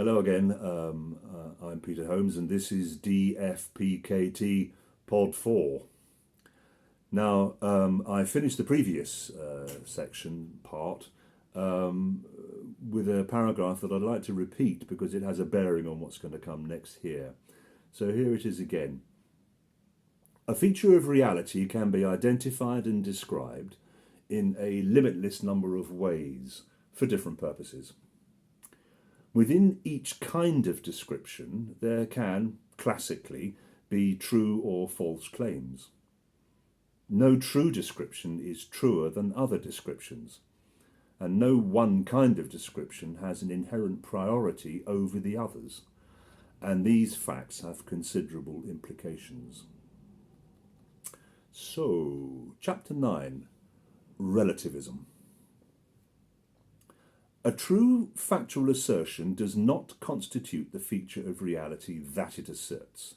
Hello again. I'm Peter Holmes, and this is Dfpkt Pod 4. Now, I finished the previous section part with a paragraph that I'd like to repeat because it has a bearing on what's going to come next here. So here it is again. A feature of reality can be identified and described in a limitless number of ways for different purposes. Within each kind of description, there can, classically, be true or false claims. No true description is truer than other descriptions, and no one kind of description has an inherent priority over the others, and these facts have considerable implications. So, Chapter 9, Relativism. A true factual assertion does not constitute the feature of reality that it asserts.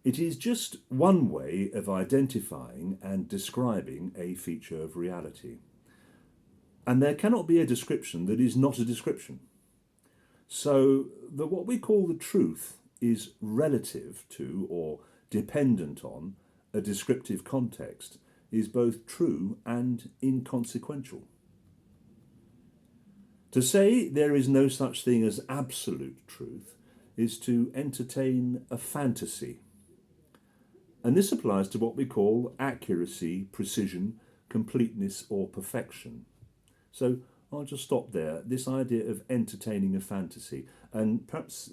It is just one way of identifying and describing a feature of reality. And there cannot be a description that is not a description. So that what we call the truth is relative to or dependent on a descriptive context is both true and inconsequential. To say there is no such thing as absolute truth is to entertain a fantasy. And this applies to what we call accuracy, precision, completeness, or perfection. So I'll just stop there. This idea of entertaining a fantasy. And perhaps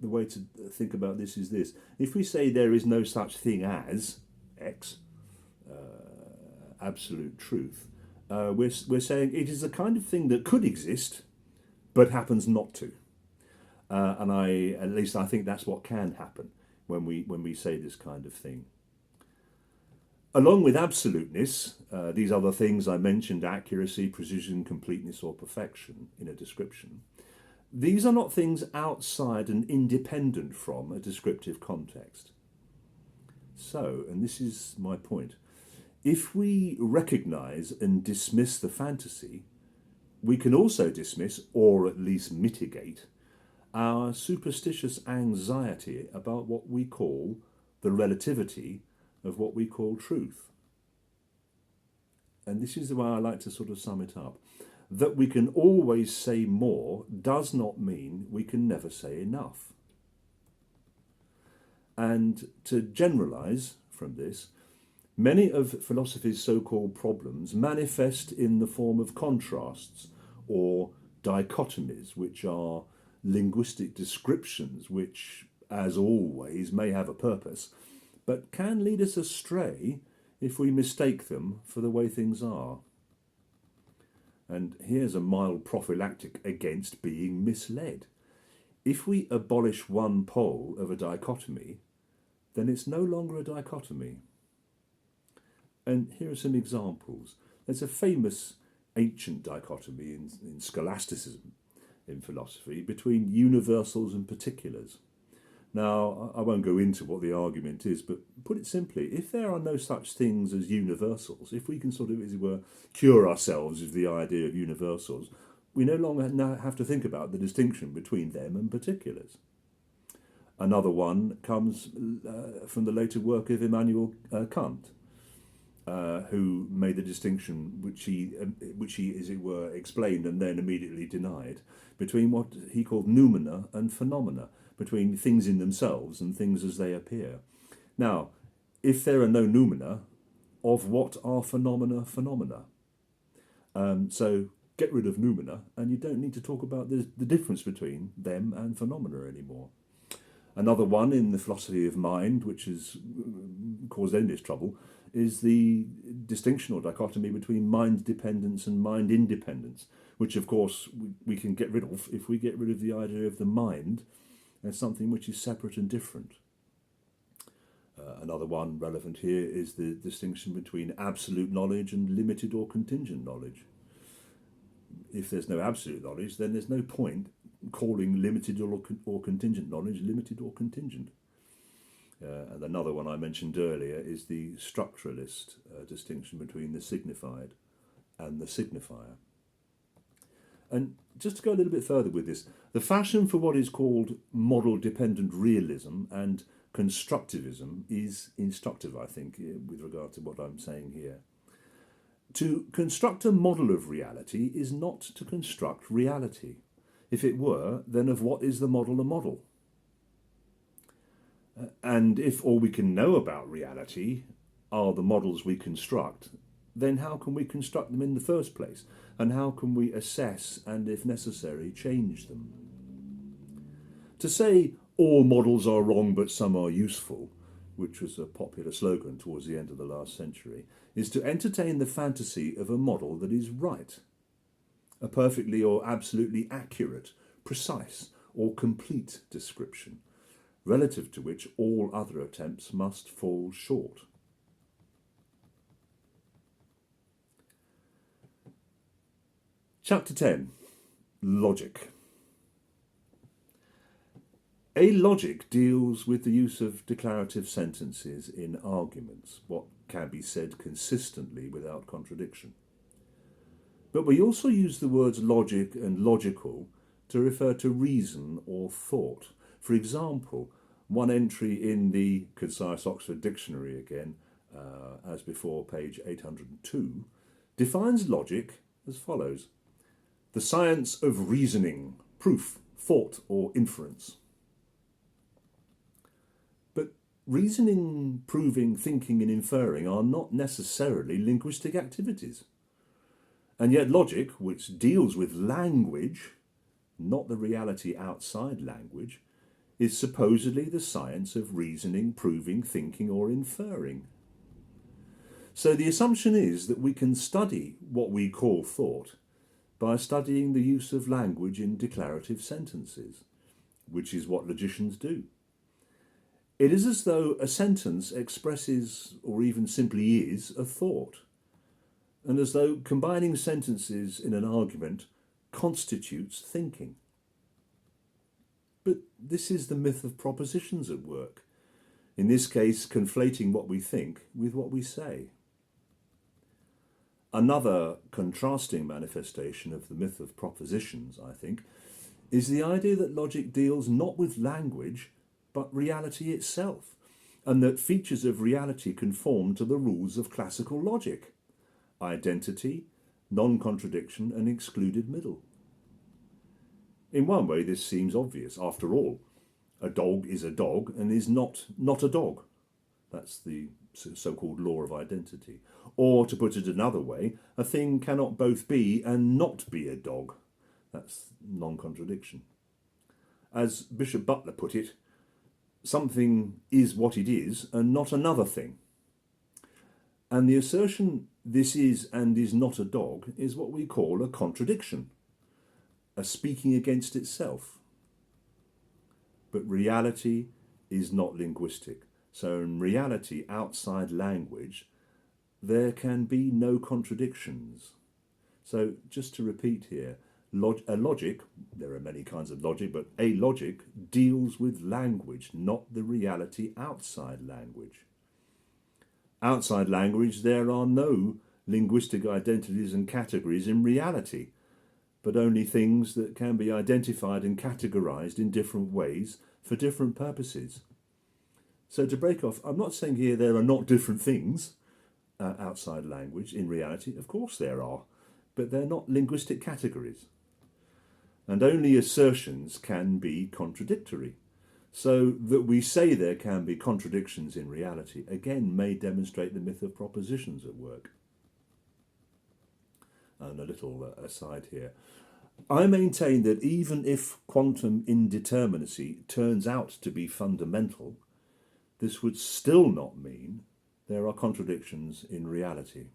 the way to think about this is this. If we say there is no such thing as X, absolute truth, we're saying it is a kind of thing that could exist, but happens not to. And I think that's what can happen when we say this kind of thing. Along with absoluteness, these other things I mentioned, accuracy, precision, completeness, or perfection in a description, these are not things outside and independent from a descriptive context. So, and this is my point, if we recognise and dismiss the fantasy, we can also dismiss, or at least mitigate, our superstitious anxiety about what we call the relativity of what we call truth. And this is the way I like to sort of sum it up. That we can always say more does not mean we can never say enough. And to generalise from this, many of philosophy's so-called problems manifest in the form of contrasts or dichotomies, which are linguistic descriptions which, as always, may have a purpose, but can lead us astray if we mistake them for the way things are. And here's a mild prophylactic against being misled. If we abolish one pole of a dichotomy, then it's no longer a dichotomy. And here are some examples. There's a famous ancient dichotomy in scholasticism, in philosophy, between universals and particulars. Now, I won't go into what the argument is, but put it simply, if there are no such things as universals, if we can sort of, as it were, cure ourselves of the idea of universals, we no longer now have to think about the distinction between them and particulars. Another one comes from the later work of Immanuel Kant, who made the distinction which he, as it were, explained and then immediately denied, between what he called noumena and phenomena, between things in themselves and things as they appear. Now, if there are no noumena, of what are phenomena phenomena? So get rid of noumena and you don't need to talk about the difference between them and phenomena anymore. Another one in the philosophy of mind, which has caused endless trouble, is the distinction or dichotomy between mind dependence and mind independence, which of course we can get rid of if we get rid of the idea of the mind as something which is separate and different. Another one relevant here is the distinction between absolute knowledge and limited or contingent knowledge. If there's no absolute knowledge, then there's no point calling limited or contingent knowledge limited or contingent. And another one I mentioned earlier is the structuralist distinction between the signified and the signifier. And just to go a little bit further with this, the fashion for what is called model-dependent realism and constructivism is instructive, I think, with regard to what I'm saying here. To construct a model of reality is not to construct reality. If it were, then of what is the model a model? And if all we can know about reality are the models we construct, then how can we construct them in the first place? And how can we assess and, if necessary, change them? To say all models are wrong but some are useful, which was a popular slogan towards the end of the last century, is to entertain the fantasy of a model that is right, a perfectly or absolutely accurate, precise or complete description, relative to which all other attempts must fall short. Chapter 10. Logic. A logic deals with the use of declarative sentences in arguments, what can be said consistently without contradiction. But we also use the words logic and logical to refer to reason or thought. For example, one entry in the Concise Oxford Dictionary, again, as before, page 802, defines logic as follows: the science of reasoning, proof, thought, or inference. But reasoning, proving, thinking, and inferring are not necessarily linguistic activities. And yet logic, which deals with language, not the reality outside language, is supposedly the science of reasoning, proving, thinking, or inferring. So the assumption is that we can study what we call thought by studying the use of language in declarative sentences, which is what logicians do. It is as though a sentence expresses, or even simply is, a thought, and as though combining sentences in an argument constitutes thinking. But this is the myth of propositions at work, in this case conflating what we think with what we say. Another contrasting manifestation of the myth of propositions, I think, is the idea that logic deals not with language, but reality itself, and that features of reality conform to the rules of classical logic: identity, non-contradiction, and excluded middle. In one way, this seems obvious. After all, a dog is a dog and is not a dog. That's the so-called law of identity. Or, to put it another way, a thing cannot both be and not be a dog. That's non-contradiction. As Bishop Butler put it, something is what it is and not another thing. And the assertion this is and is not a dog is what we call a contradiction, a speaking against itself. But reality is not linguistic. So in reality outside language, there can be no contradictions. So just to repeat here, a logic, there are many kinds of logic, but a logic deals with language, not the reality outside language. Outside language, there are no linguistic identities and categories in reality, but only things that can be identified and categorized in different ways for different purposes. So to break off, I'm not saying here there are not different things outside language in reality. Of course there are, but they're not linguistic categories. And only assertions can be contradictory. So that we say there can be contradictions in reality, again, may demonstrate the myth of propositions at work. And a little aside here. I maintain that even if quantum indeterminacy turns out to be fundamental, this would still not mean there are contradictions in reality.